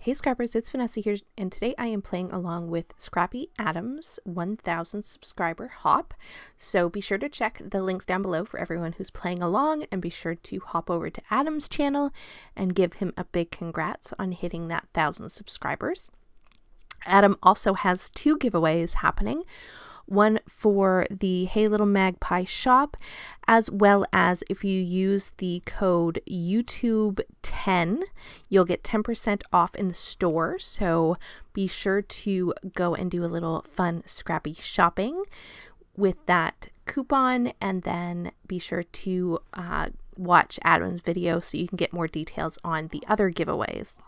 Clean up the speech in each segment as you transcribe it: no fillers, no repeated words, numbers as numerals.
Hey Scrappers, it's Vanessa here, and today I am playing along with Scrappy Adam's 1000 subscriber hop. So be sure to check the links down below for everyone who's playing along, and be sure to hop over to Adam's channel and give him a big congrats on hitting that 1000 subscribers. Adam also has 2 giveaways happening. One for the Hey Little Magpie shop, as well as if you use the code YouTube10, you'll get 10% off in the store. So be sure to go and do a little fun Scrappy shopping with that coupon, and then be sure to watch Adam's video so you can get more details on the other giveaways.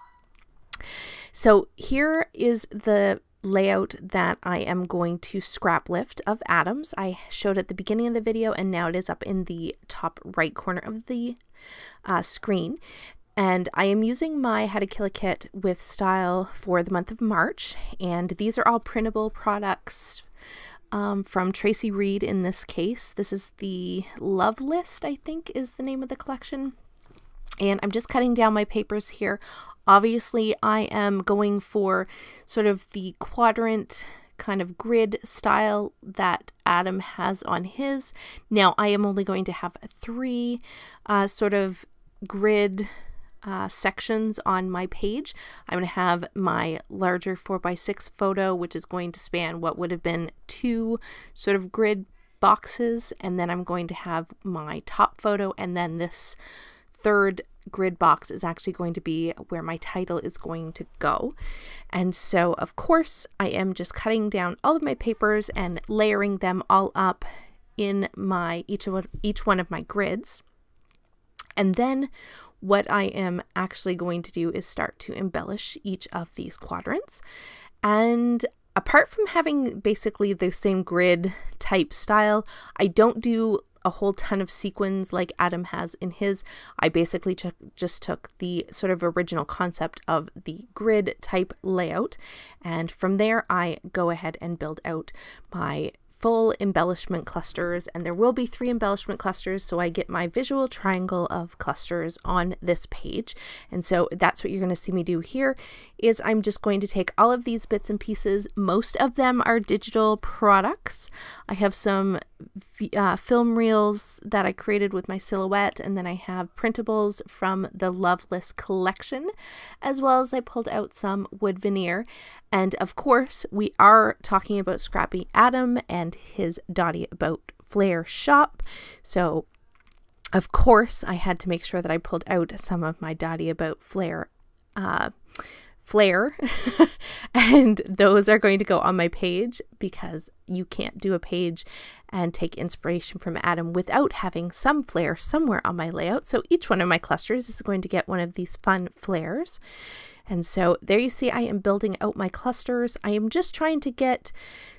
So here is the layout that I am going to scrap lift of Adam's. I showed at the beginning of the video, and now it is up in the top right corner of the screen. And I am using my How to Kill a Kit with style for the month of March, and these are all printable products from Tracy Reed in this case. This is the Love List, I think is the name of the collection. And I'm just cutting down my papers here. Obviously, I am going for sort of the quadrant kind of grid style that Adam has on his. Now, I am only going to have 3 sort of grid sections on my page. I'm going to have my larger 4x6 photo, which is going to span what would have been 2 sort of grid boxes, and then I'm going to have my top photo, and then this third grid box is actually going to be where my title is going to go. And so of course I am just cutting down all of my papers and layering them all up in my each one of my grids. And then what I am actually going to do is start to embellish each of these quadrants. And apart from having basically the same grid type style, I don't do a whole ton of sequins like Adam has in his. I basically just took the sort of original concept of the grid type layout, and from there I go ahead and build out my full embellishment clusters, and there will be 3 embellishment clusters, so I get my visual triangle of clusters on this page. And so that's what you're going to see me do here, is I'm just going to take all of these bits and pieces. Most of them are digital products. I have some film reels that I created with my silhouette, and then I have printables from the Love List collection, as well as I pulled out some wood veneer. And of course, we are talking about Scrappy Adam and his Dotty About Flair shop. So of course, I had to make sure that I pulled out some of my Dotty About Flair and those are going to go on my page, because you can't do a page and take inspiration from Adam without having some flair somewhere on my layout. So each one of my clusters is going to get one of these fun flares. And so there you see I am building out my clusters. I am just trying to get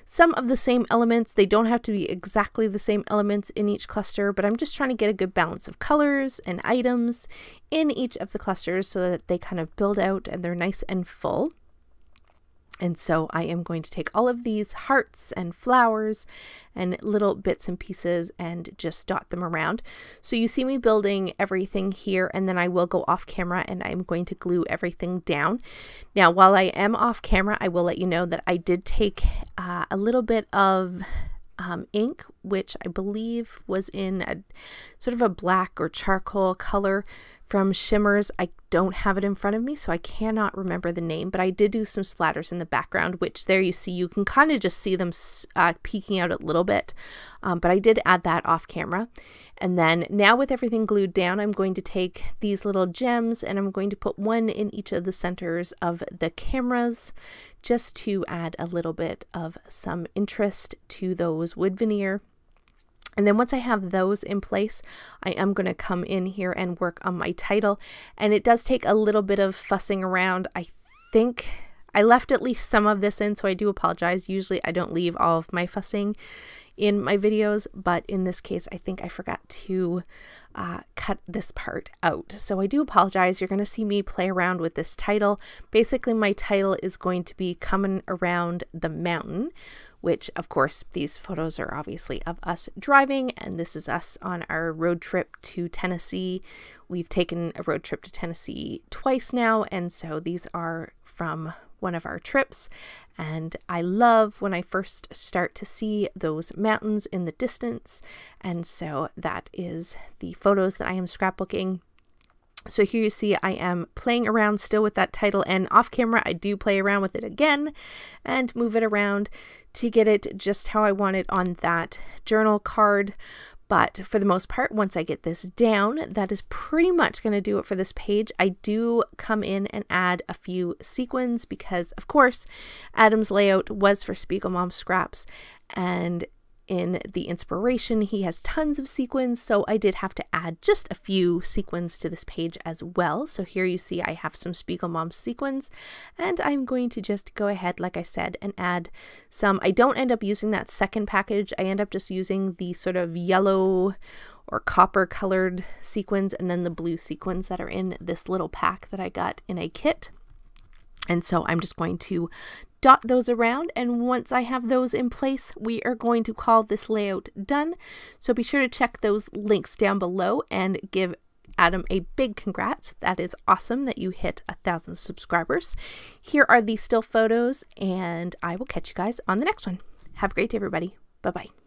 some of the same elements. They don't have to be exactly the same elements in each cluster, but I'm just trying to get a good balance of colors and items in each of the clusters so that they kind of build out and they're nice and full. And so I am going to take all of these hearts and flowers and little bits and pieces and just dot them around. So you see me building everything here, and then I will go off camera and I'm going to glue everything down. Now, while I am off camera, I will let you know that I did take a little bit of ink, which I believe was in a sort of a black or charcoal color from Shimmers. I don't have it in front of me, so I cannot remember the name, but I did do some splatters in the background, which there you see, you can kind of just see them peeking out a little bit, but I did add that off camera. And then now with everything glued down, I'm going to take these little gems and I'm going to put one in each of the centers of the cameras, just to add a little bit of some interest to those wood veneer. And then once I have those in place, I am going to come in here and work on my title. And it does take a little bit of fussing around. I think I left at least some of this in, so I do apologize. Usually I don't leave all of my fussing in my videos, but in this case I think I forgot to cut this part out. So I do apologize. You're going to see me play around with this title. Basically my title is going to be Coming Around the Mountain, which of course these photos are obviously of us driving, and this is us on our road trip to Tennessee. We've taken a road trip to Tennessee twice now, and so these are from one of our trips, and I love when I first start to see those mountains in the distance, and so that is the photos that I am scrapbooking. So here you see I am playing around still with that title, and off camera I do play around with it again and move it around to get it just how I want it on that journal card. But for the most part, once I get this down, that is pretty much going to do it for this page. I do come in and add a few sequins because, of course, Adam's layout was for Spiegel Mom Scraps, and in the inspiration he has tons of sequins, so I did have to add just a few sequins to this page as well. So here you see I have some Spiegel Mom sequins, and I'm going to just go ahead, like I said, and add some. I don't end up using that second package. I end up just using the sort of yellow or copper colored sequins and then the blue sequins that are in this little pack that I got in a kit. And so I'm just going to dot those around, and once I have those in place, we are going to call this layout done. So be sure to check those links down below and give Adam a big congrats. That is awesome that you hit 1,000 subscribers. Here are the still photos, and I will catch you guys on the next one. Have a great day, everybody. Bye-bye.